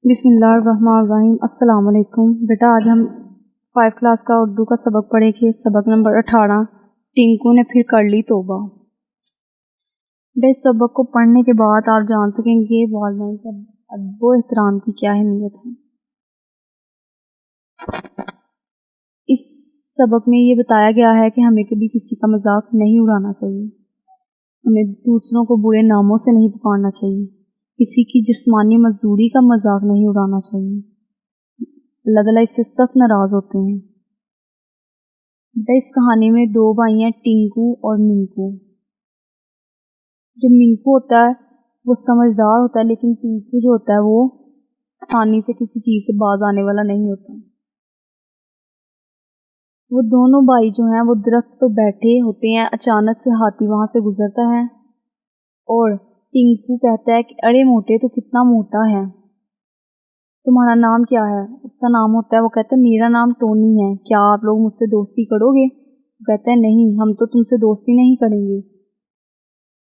बिस्मिल्लाहिर्रहमानिर्रहीम। अस्सलाम वालेकुम। बेटा आज हम 5 क्लास का उर्दू का सबक पढ़ेंगे। सबक नंबर 18। टिंकू ने फिर कर ली तौबा। बेटा इस सबक को पढ़ने के बाद आप जान सकेंगे वालिदैन का अदब व एहतराम की क्या अहमियत है। इस सबक में ये बताया गया है कि हमें कभी किसी का मजाक नहीं उड़ाना चाहिए, हमें दूसरों को बुरे नामों से नहीं पुकारना चाहिए, किसी की जिस्मानी मजदूरी का मजाक नहीं उड़ाना चाहिए। अल्लाह ताला इससे सख्त नाराज होते हैं। इस कहानी में 2 भाई हैं, टिंकू और मिंकू। जो मिंकू होता है वो समझदार होता है, लेकिन टिंकू जो होता है वो आसानी से किसी चीज से बाज आने वाला नहीं होता। वो दोनों भाई जो हैं वो दरख्त पर बैठे होते हैं। अचानक से हाथी वहां से गुजरता है और टिंकू कहता है कि अरे मोटे तो कितना मोटा है, तुम्हारा नाम क्या है? उसका नाम होता है, वो कहता है मेरा नाम टोनी है, क्या आप लोग मुझसे दोस्ती करोगे? वो कहता है नहीं, हम तो तुमसे दोस्ती नहीं करेंगे,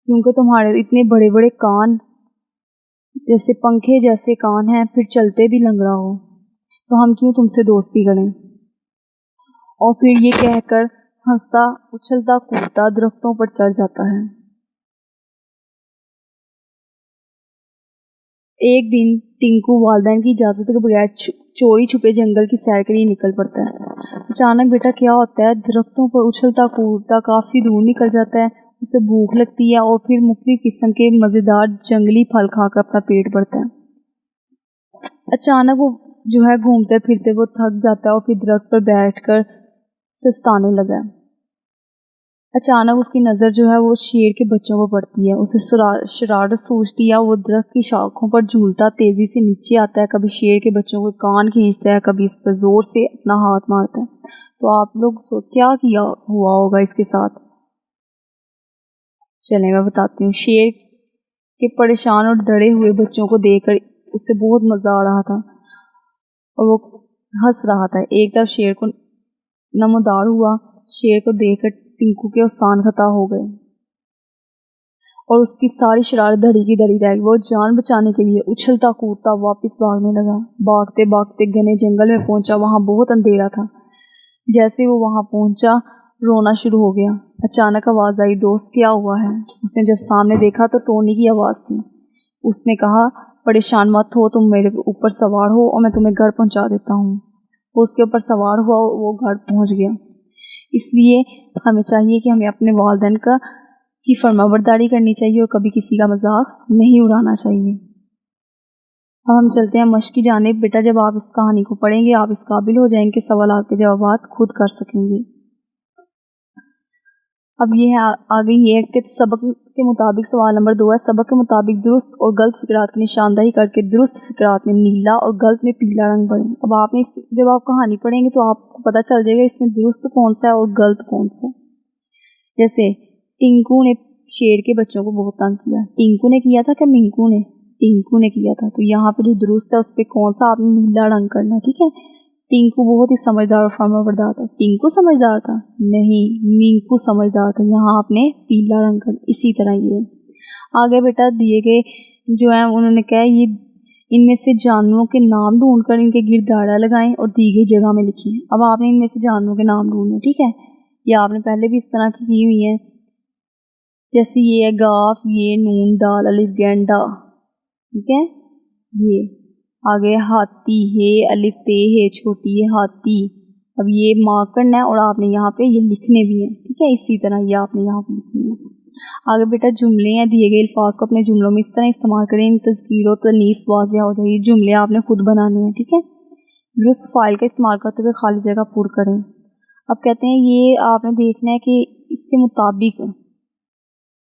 क्योंकि तुम्हारे इतने बड़े बड़े कान, जैसे पंखे जैसे कान हैं, फिर चलते भी लंगड़ा हो, तो हम क्यों तुमसे दोस्ती करें। और फिर ये कहकर हंसता उछलता कूदता दरख्तों पर चढ़ जाता है। एक दिन टिंकू वालिदैन की इजाजत के बगैर चोरी छुपे जंगल की सैर के लिए निकल पड़ता है। अचानक बेटा क्या होता है, दरख्तों पर उछलता कूदता काफी दूर निकल जाता है। उसे भूख लगती है और फिर मुख्तलिफ किस्म के मजेदार जंगली फल खाकर अपना पेट भरता है। अचानक वो जो है घूमते फिरते वो थक जाता है और फिर दरख्त पर बैठकर सुस्ताने लगा। अचानक उसकी नज़र जो है वो शेर के बच्चों पर पड़ती है। उसे शरारत सूझती है। वो दरख्त की शाखों पर झूलता तेजी से नीचे आता है, कभी शेर के बच्चों को कान खींचता है, कभी इस पर जोर से अपना हाथ मारता है। तो आप लोग क्या किया हुआ होगा इसके साथ, चले मैं बताती हूँ। शेर के परेशान और डरे हुए बच्चों को देखकर उसे बहुत मजा आ रहा था और वो हंस रहा था। एक तरफ शेर को नमोदार हुआ। शेर को देखकर टिंकू के उसान खता हो गए और उसकी सारी शरारत धड़ी की धड़ी रह गई। वो जान बचाने के लिए उछलता कूदता वापस भागने लगा। भागते भागते घने जंगल में पहुंचा। वहां बहुत अंधेरा था। जैसे वो वहां पहुंचा रोना शुरू हो गया। अचानक आवाज आई, दोस्त क्या हुआ है? उसने जब सामने देखा तो टोनी की आवाज थी। उसने कहा परेशान मत हो, तुम मेरे ऊपर सवार हो और मैं तुम्हें घर पहुंचा देता हूँ। वो उसके ऊपर सवार हुआ, वो घर पहुंच गया। इसलिए हमें चाहिए कि हमें अपने वालिदैन की फरमाबरदारी करनी चाहिए और कभी किसी का मजाक नहीं उड़ाना चाहिए। अब हम चलते हैं मश्क की जानिब। बेटा जब आप इस कहानी को पढ़ेंगे आप इस काबिल हो जाएंगे, सवाल के जवाब खुद कर सकेंगे। अब ये है आगे ये है कि सबक के मुताबिक सवाल नंबर 2 है, सबक के मुताबिक दुरुस्त और गलत फिक्रात की निशानदाही करके दुरुस्त फिक्रात में नीला और गलत में पीला रंग भरें। अब आपने जब आप कहानी पढ़ेंगे तो आपको पता चल जाएगा इसमें दुरुस्त कौन सा है और गलत कौन सा है। जैसे टिंकू ने शेर के बच्चों को बहुत तंग किया। टिंकू ने किया था क्या मिंकू ने? टिंकू ने किया था। तो यहाँ पे जो दुरुस्त है उस पर कौन सा आपने नीला रंग करना है, ठीक है। टिंकू बहुत ही समझदार और फरमाबरदार था। टिंकू समझदार था? नहीं, मिंकू समझदार था। यहाँ आपने पीला रंग कर। इसी तरह ये आगे बेटा दिए गए जो है उन्होंने कहा ये इनमें से जानवरों के नाम ढूंढकर इनके गिर्द दायरा लगाएं और दी गई जगह में लिखिए। अब आपने इनमें से जानवरों के नाम ढूंढने, ठीक है। ये आपने पहले भी इस तरह की हुई है। जैसे ये है गाफ, ये नून दाल अलिफ गेंडा, ठीक है। ये आगे हाथी है, अलिफ ते है छोटी है हाथी। अब ये माकन है और आपने यहाँ पे ये लिखने भी है, ठीक है। इसी तरह ये आपने यहाँ पे लिखने है। आगे बेटा जुमले हैं, दिए गए अल्फाज को अपने जुमलों में इस तरह इस्तेमाल करें इन तज़कीर और तनीस वाज़िया हो जाए। जुमले आपने खुद बनाने हैं, ठीक है। दुरुस्त फाइल का इस्तेमाल करते हुए खाली जगह पूर्ण करें। अब कहते हैं ये आपने देखना है कि इसके मुताबिक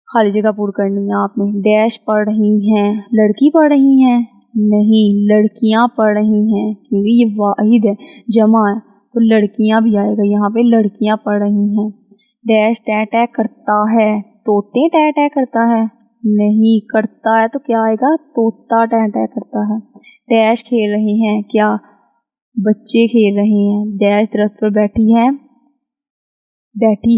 खाली जगह पूर्ण करनी है आपने। डैश पढ़ रही हैं, लड़की पढ़ रही हैं? नहीं, लड़कियां पढ़ रही हैं, क्योंकि ये वाहिद है, जमा है, तो लड़कियां भी आएगा यहाँ पे। लड़कियां पढ़ रही हैं। डैश टै टै करता है, तोते टै टै करता है? नहीं, करता है तो क्या आएगा? तोता टै टै करता है। डैश खेल रही हैं, क्या बच्चे खेल रहे हैं? डैश दरख्त पर बैठी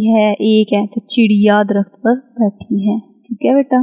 है, एक है, तो चिड़िया दरख्त पर बैठी है, ठीक है बेटा।